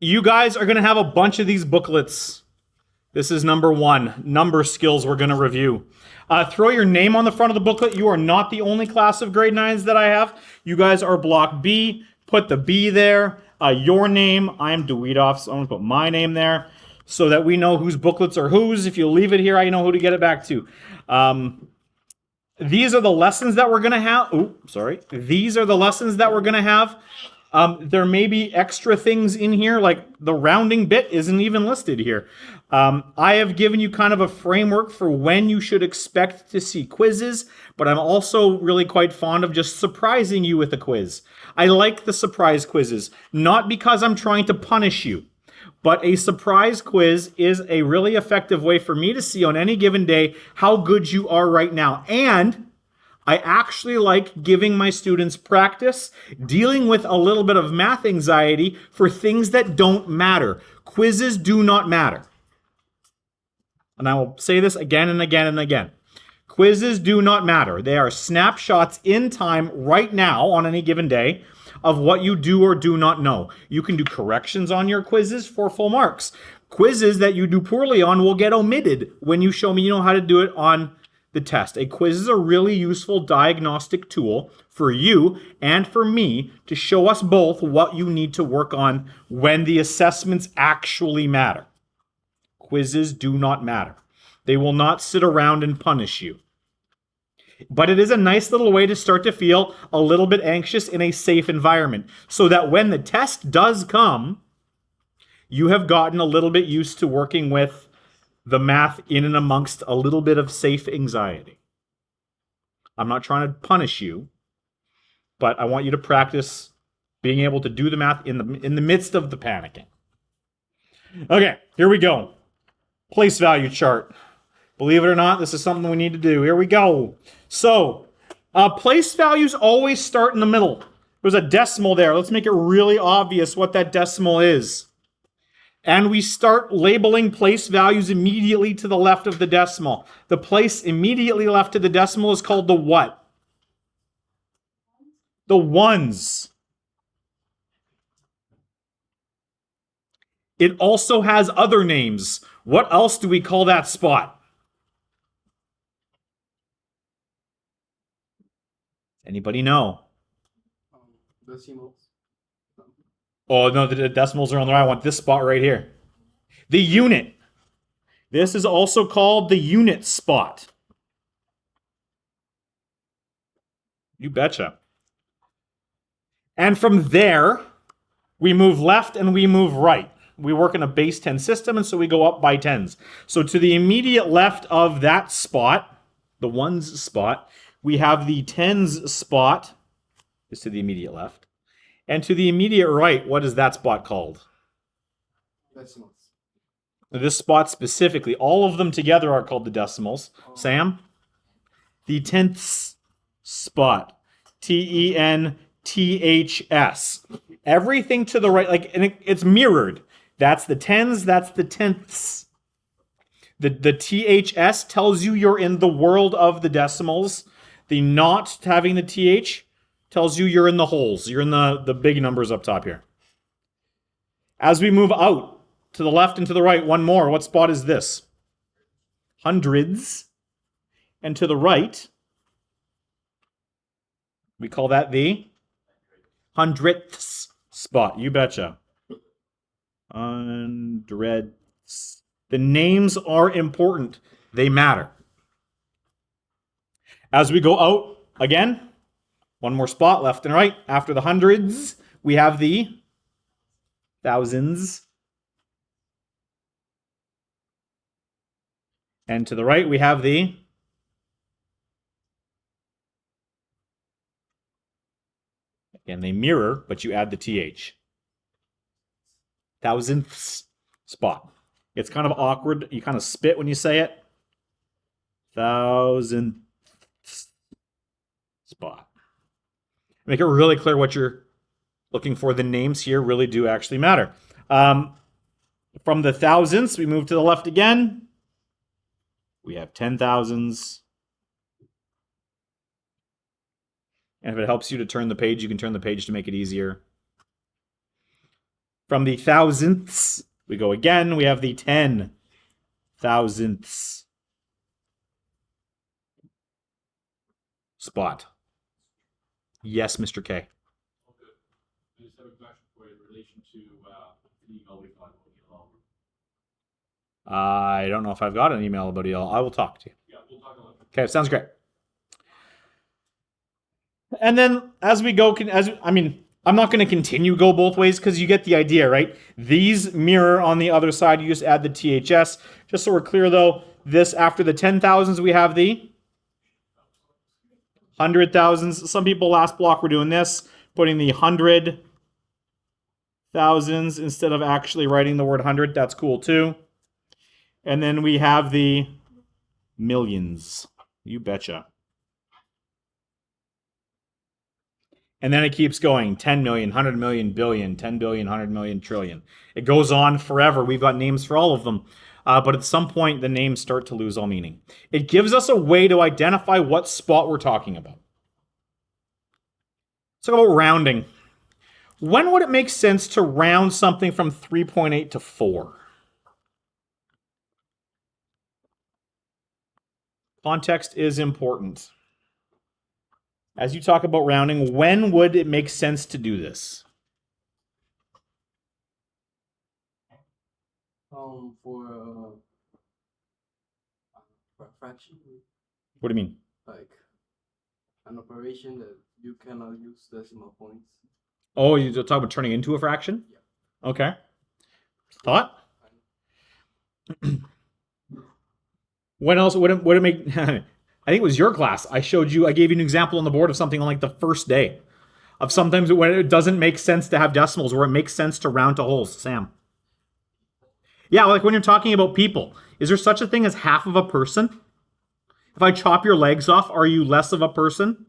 You guys are going to have a bunch of these booklets. This is number 1, number skills we're going to review. Throw your name on the front of the booklet. You are not the only class of grade 9s that I have. You guys are block B. Put the B there. Your name. I am Dweedoff, so I'm going to put my name there so that we know whose booklets are whose. If you leave it here, I know who to get it back to. These are the lessons that we're going to have. Oh, sorry. These are the lessons that we're going to have. There may be extra things in here, like the rounding bit isn't even listed here. I have given you kind of a framework for when you should expect to see quizzes, but I'm also really quite fond of just surprising you with a quiz. I like the surprise quizzes, not because I'm trying to punish you, but a surprise quiz is a really effective way for me to see on any given day how good you are right now. And I actually like giving my students practice dealing with a little bit of math anxiety for things that don't matter. Quizzes do not matter. And I will say this again and again and again. Quizzes do not matter. They are snapshots in time right now on any given day of what you do or do not know. You can do corrections on your quizzes for full marks. Quizzes that you do poorly on will get omitted when you show me you know how to do it on the test. A quiz is a really useful diagnostic tool for you and for me to show us both what you need to work on when the assessments actually matter. Quizzes do not matter. They will not sit around and punish you. But it is a nice little way to start to feel a little bit anxious in a safe environment so that when the test does come, you have gotten a little bit used to working with the math in and amongst a little bit of safe anxiety. I'm not trying to punish you, but I want you to practice being able to do the math in the midst of the panicking. Okay, here we go. Place value chart. Believe it or not, this is something we need to do. Here we go. So, place values always start in the middle. There's a decimal there. Let's make it really obvious what that decimal is. And we start labeling place values immediately to the left of the decimal. The place immediately left of the decimal is called the what? The ones. It also has other names. What else do we call that spot? Anybody know? Decimals. Oh, no, the decimals are on the right. I want this spot right here. The unit. This is also called the unit spot. You betcha. And from there, we move left and we move right. We work in a base 10 system, and so we go up by tens. So to the immediate left of that spot, the ones spot, we have the tens spot, is to the immediate left. And to the immediate right, what is that spot called? Decimals. This spot specifically, all of them together are called the decimals. Sam? The tenths spot. TENTHS. Everything to the right, like, and it's mirrored. That's the tens, that's the tenths. The THS tells you you're in the world of the decimals. The not having the TH tells you you're in the holes. You're in the big numbers up top here. As we move out to the left and to the right, one more. What spot is this? Hundreds. And to the right, we call that the hundredths spot. You betcha. Hundredths. The names are important. They matter. As we go out again, one more spot left and right. After the hundreds, we have the thousands. And to the right, we have the again, they mirror, but you add the TH. Thousandths spot. It's kind of awkward. You kind of spit when you say it. Thousandths spot. Make it really clear what you're looking for. The names here really do actually matter. From the thousandths, we move to the left again. We have 10,000s. And if it helps you to turn the page, you can turn the page to make it easier. From the thousandths, we go again. We have the 10 thousandths spot. Yes, Mr. K. Okay. I just have a question for you in relation to the email we got about ELL. I don't know if I've got an email about EL. I will talk to you. Yeah, we'll talk about it. Okay, sounds great. And then as we go, I'm not going to continue go both ways because you get the idea, right? These mirror on the other side. You just add the THS. Just so we're clear, though, this after the 10,000s, we have the 100,000s. Some people last block were doing this, putting the 100,000s instead of actually writing the word 100. That's cool too. And then we have the millions. You betcha. And then it keeps going. 10 million, 100 million, billion, 10 billion, 100 million, trillion. It goes on forever. We've got names for all of them. But at some point, the names start to lose all meaning. It gives us a way to identify what spot we're talking about. Let's talk about rounding. When would it make sense to round something from 3.8 to 4? Context is important. As you talk about rounding, when would it make sense to do this? For fraction, What do you mean? like an operation that you cannot use decimal points. Oh, you're talking about turning into a fraction? Yeah. Okay. Thought? When else would it make... I think it was your class. I gave you an example on the board of something on like the first day. Of sometimes when it doesn't make sense to have decimals, where it makes sense to round to wholes. Sam. Yeah, like when you're talking about people. Is there such a thing as half of a person? If I chop your legs off, are you less of a person?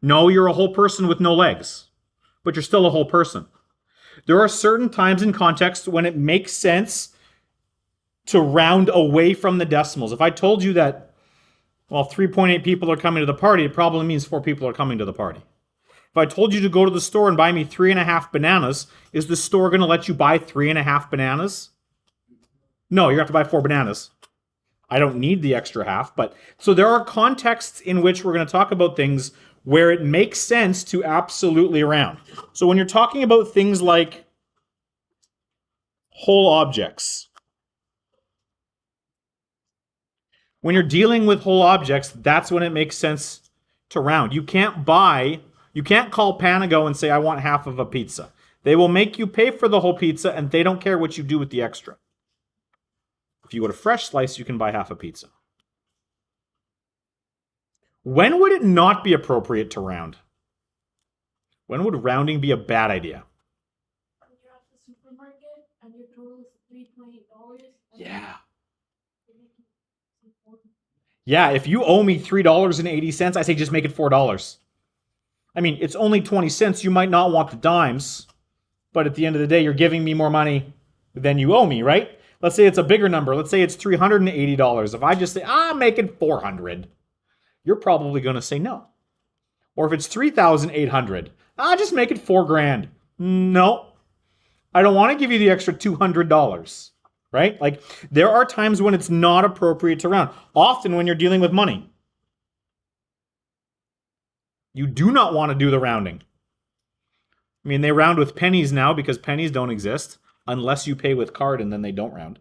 No, you're a whole person with no legs. But you're still a whole person. There are certain times in context when it makes sense to round away from the decimals. If I told you that, well, 3.8 people are coming to the party, it probably means 4 people are coming to the party. If I told you to go to the store and buy me 3.5 bananas, is the store going to let you buy 3.5 bananas? No, you have to buy 4 bananas. I don't need the extra half, but so there are contexts in which we're going to talk about things where it makes sense to absolutely round. So when you're talking about things like whole objects, when you're dealing with whole objects, that's when it makes sense to round. You can't call Panago and say, I want half of a pizza. They will make you pay for the whole pizza and they don't care what you do with the extra. If you go to Fresh Slice, you can buy half a pizza. When would it not be appropriate to round? When would rounding be a bad idea? When you're at the supermarket and your total is $3.8. Yeah. Yeah, if you owe me $3.80, I say just make it $4. I mean, it's only 20 cents. You might not want the dimes, but at the end of the day, you're giving me more money than you owe me, right? Let's say it's a bigger number. Let's say it's $380. If I just say, make it $400, you're probably going to say no. Or if it's $3,800, just make it $4,000. No, I don't want to give you the extra $200. Right? Like, there are times when it's not appropriate to round. Often when you're dealing with money, you do not want to do the rounding. I mean, they round with pennies now because pennies don't exist unless you pay with card and then they don't round.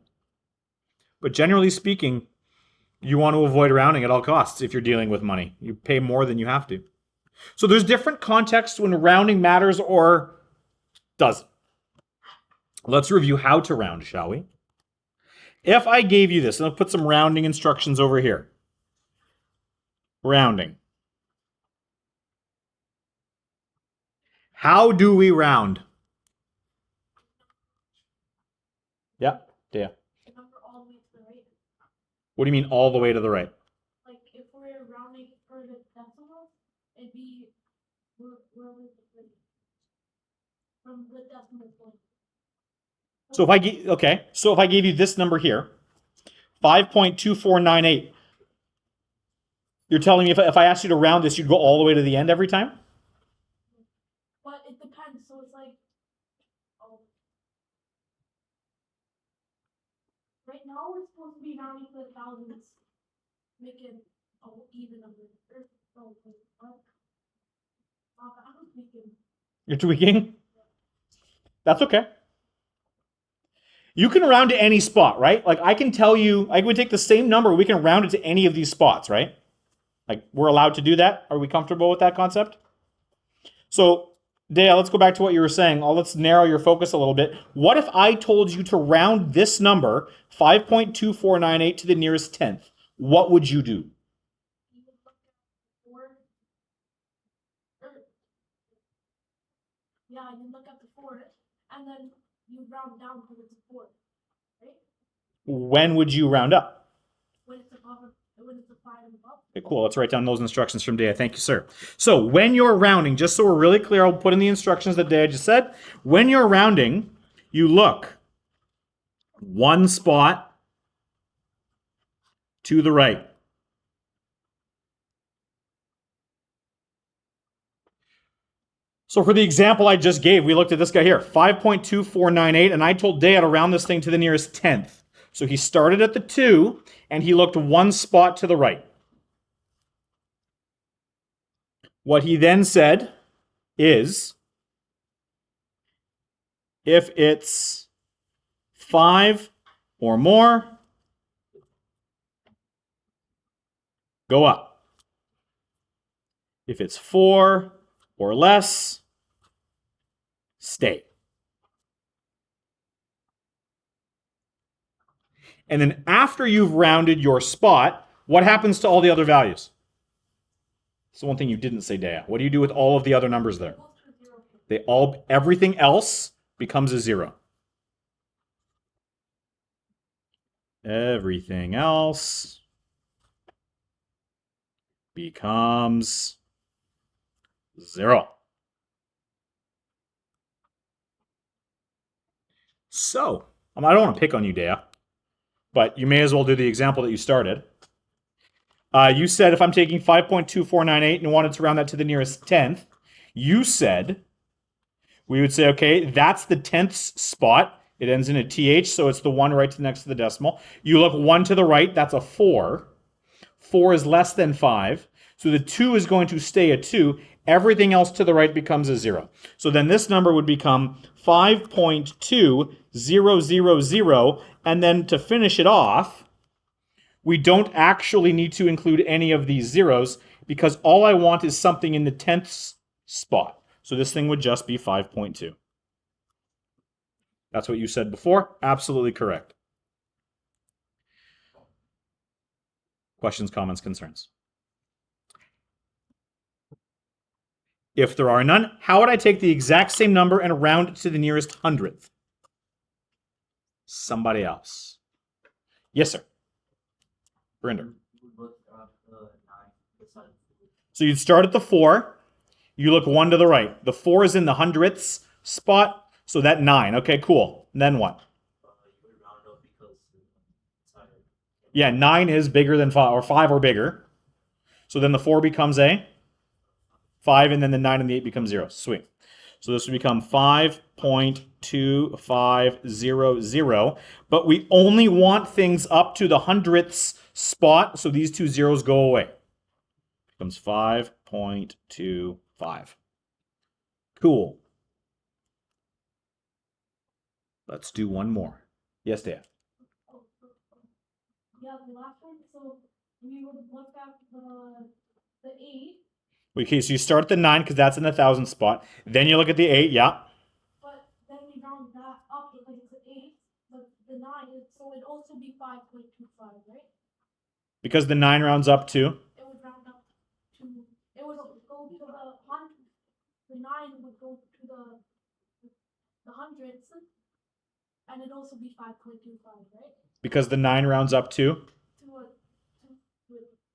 But generally speaking, you want to avoid rounding at all costs if you're dealing with money. You pay more than you have to. So there's different contexts when rounding matters or doesn't. Let's review how to round, shall we? If I gave you this, and I'll put some rounding instructions over here. Rounding. How do we round? Yeah, Dea. The number all the way to the right. What do you mean all the way to the right? Like if we're rounding for the decimals, it'd be where was it from the decimal point. So if I gave you this number here, 5.2498, you're telling me if I asked you to round this, you'd go all the way to the end every time? But it depends. So it's like, right now we're supposed to be rounding to the thousands, making a even number. Oh, wait, what? I was thinking. You're tweaking? That's okay. You can round to any spot, right? Like I can tell you, I would take the same number, we can round it to any of these spots, right? Like we're allowed to do that. Are we comfortable with that concept? So, Dale, let's go back to what you were saying. Let's narrow your focus a little bit. What if I told you to round this number, 5.2498, to the nearest tenth? What would you do? You would look at 4. Yeah, you look at the 4, and then you round down to the 4, right? When would you round up? When it's above, when it's a 5 and above. Okay, cool. Let's write down those instructions from Dea. Thank you, sir. So when you're rounding, just so we're really clear, I'll put in the instructions that Dea just said. When you're rounding, you look one spot to the right. So for the example I just gave, we looked at this guy here, 5.2498, and I told Dea to round this thing to the nearest tenth. So he started at the 2, and he looked one spot to the right. What he then said is, if it's 5 or more, go up. If it's 4 or less, stay. And then after you've rounded your spot, what happens to all the other values? It's the one thing you didn't say, Dea. What do you do with all of the other numbers there? Everything else becomes a 0. Everything else becomes 0. So, I don't want to pick on you, Dea, but you may as well do the example that you started. You said if I'm taking 5.2498 and wanted to round that to the nearest tenth, you said we would say, okay, that's the tenths spot. It ends in a TH, so it's the one right next to the decimal. You look one to the right, that's a 4. 4 is less than 5, so the 2 is going to stay a 2. Everything else to the right becomes a 0. So then this number would become 5.2000, and then to finish it off, we don't actually need to include any of these zeros because all I want is something in the tenths spot. So this thing would just be 5.2. That's what you said before. Absolutely correct. Questions, comments, concerns? If there are none, how would I take the exact same number and round it to the nearest hundredth? Somebody else. Yes, sir. Brinder. So you'd start at the 4. You look one to the right. The 4 is in the hundredths spot, so that 9. Okay, cool. And then what? Yeah, 9 is bigger than 5, or 5 or bigger. So then the 4 becomes a 5, and then the 9 and the 8 become 0. Sweet. So this would become 5.2500. But we only want things up to the hundredths spot, so these two zeros go away. Becomes 5.25. Cool. Let's do one more. Yes, Dea. Yeah, the last one. So we would look at the 8. Okay, so you start at the 9 because that's in the thousand spot. Then you look at the 8, yeah. But then we round that up because it's an 8. But the 9 is, so it'd also be 5.25, right? Because the 9 rounds up to? It would round up to, it would go to the 100. The 9 would go to the hundredths. And it'd also be 5.25, right? Because the 9 rounds up to? To a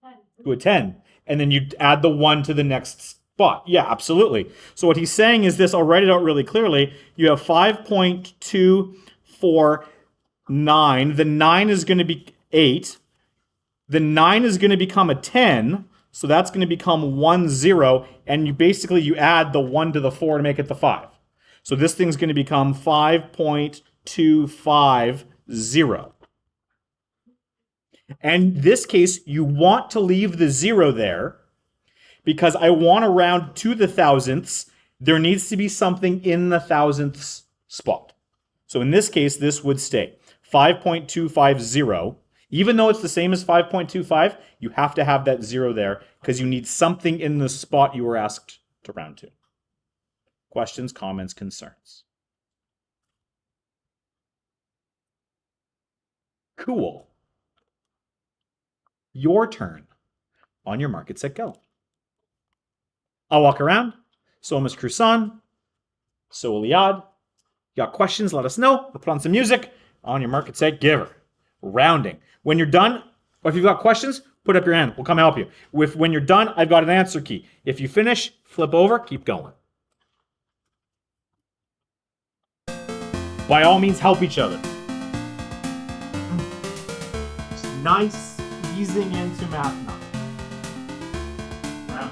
10. To a 10. And then you add the 1 to the next spot. Yeah, absolutely. So what he's saying is this, I'll write it out really clearly. You have 5.249. The 9 is going to be 8. The 9 is going to become a 10. So that's going to become 1, 0. And you add the 1 to the 4 to make it the 5. So this thing's going to become 5.250. And this case, you want to leave the 0 there because I want to round to the thousandths. There needs to be something in the thousandths spot. So in this case, this would stay 5.250. Even though it's the same as 5.25, you have to have that 0 there because you need something in the spot you were asked to round to. Questions, comments, concerns? Cool. Your turn. On your mark, get set, go. I'll walk around. So will Ms. Croissant. So will Liad. You got questions? Let us know. We'll put on some music. On your mark, get set, give her. Rounding. When you're done, or if you've got questions, put up your hand. We'll come help you. When you're done, I've got an answer key. If you finish, flip over, keep going. By all means, help each other. Nice easing into math now. Round.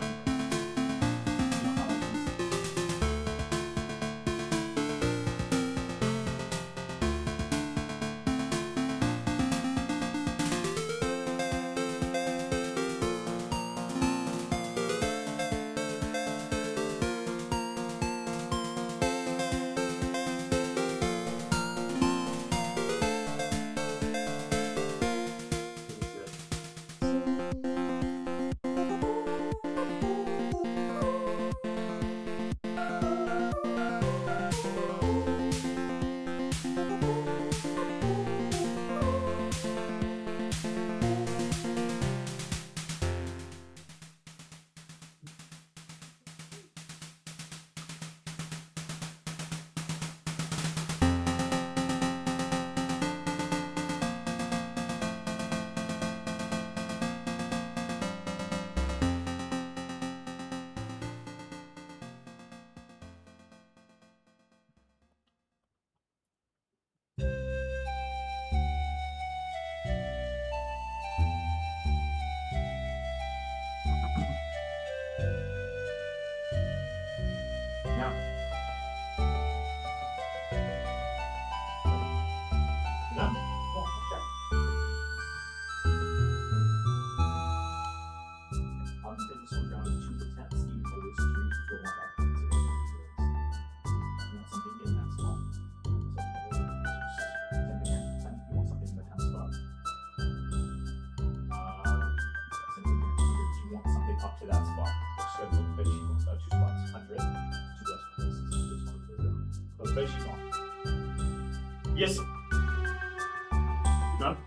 Now. Done? Check. I'm just going to switch around to 2 for 10. Steve always 3 for 1 back. You want something in that spot. So, 10 again. 10. You want something in the 10 spot. You want something up to that spot. So, look, bed sheet, 2 spots. 100. 2 less places. This one goes down. Close bed sheet on. Yes. Done?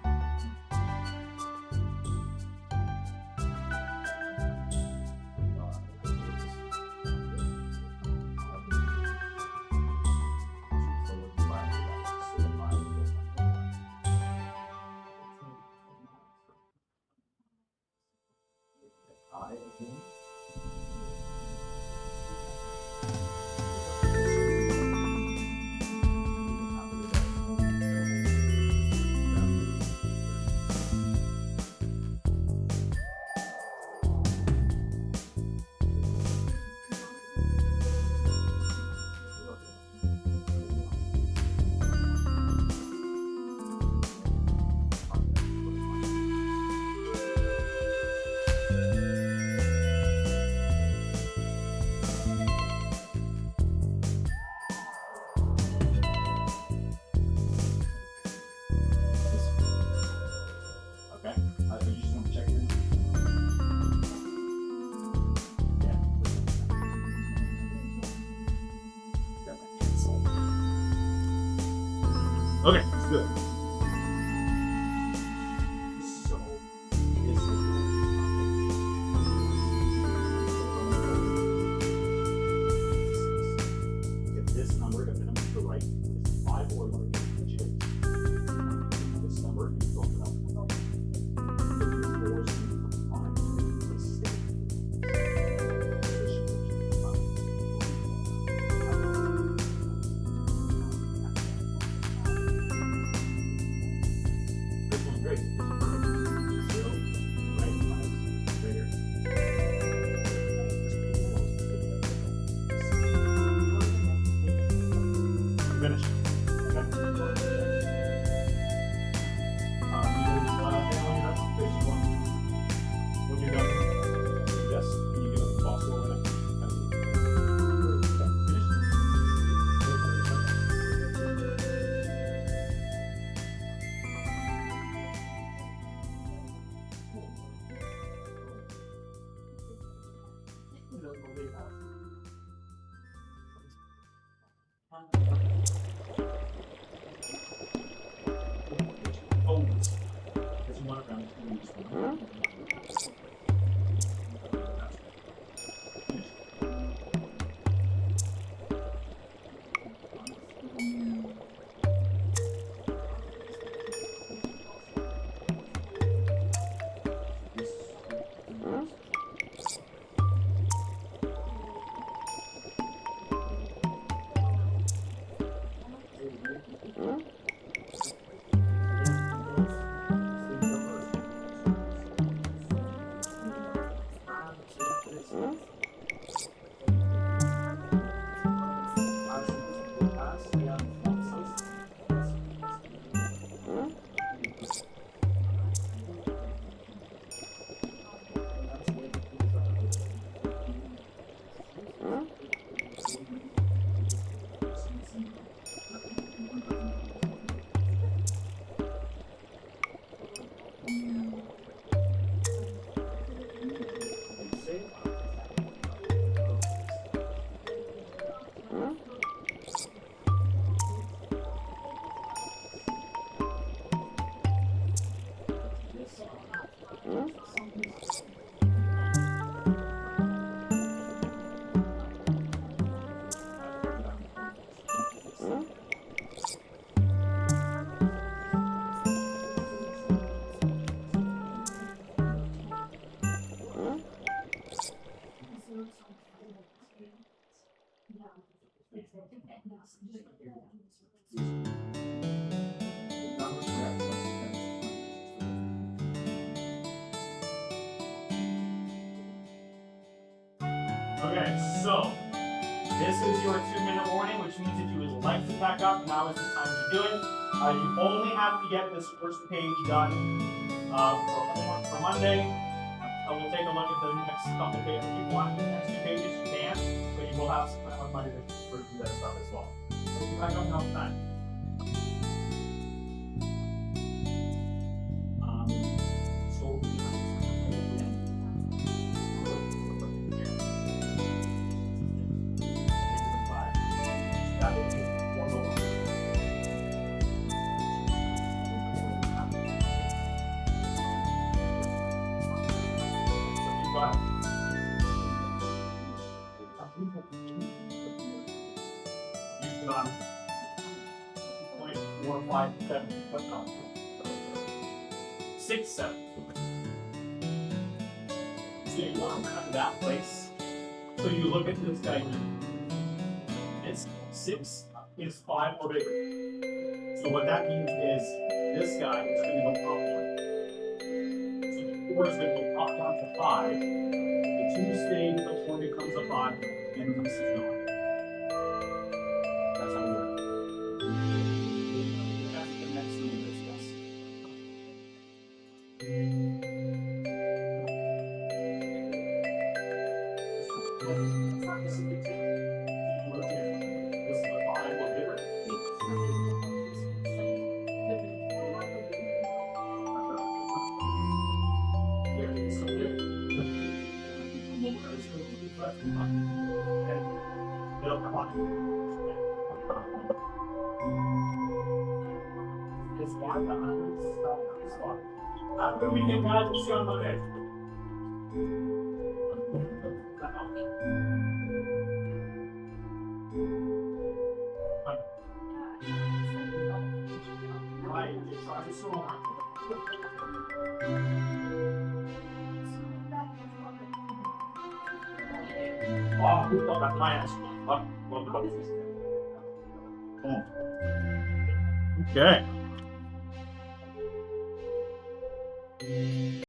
Okay. You just want to check your. Yeah. Got my pencil. Okay, let's do it. So, this is. If this number, if the number to the right is 5 or larger, which is this number, you go to that. This one's great. Zero, right, minus, greater. Finish. Okay. Oh, there's one around two. Okay, so this is your 2-minute warning, which means if you would like to pack up, now is the time to do it. You only have to get this first page done for Monday. We'll take a look at the next couple pages. If you want the next 2 pages, you can, but you will have some time on Monday to review that stuff as well. So if you pack up enough time. So that will be one more. So you've got you've got 0.457, but no. 6, 7. So you want to cut that place. So you look at this guy here. It's 6 is 5 or bigger. So what that means is this guy is going to go up 1. So the 4 is going to go up 1 to 5. The 2 stays, the 1 becomes a 5, and the 6 is gone. That's how we work. That's the next thing we discuss. After we get guys, we'll see on Monday. Right, just try to slow down. Oh, who thought that my ass? Okay.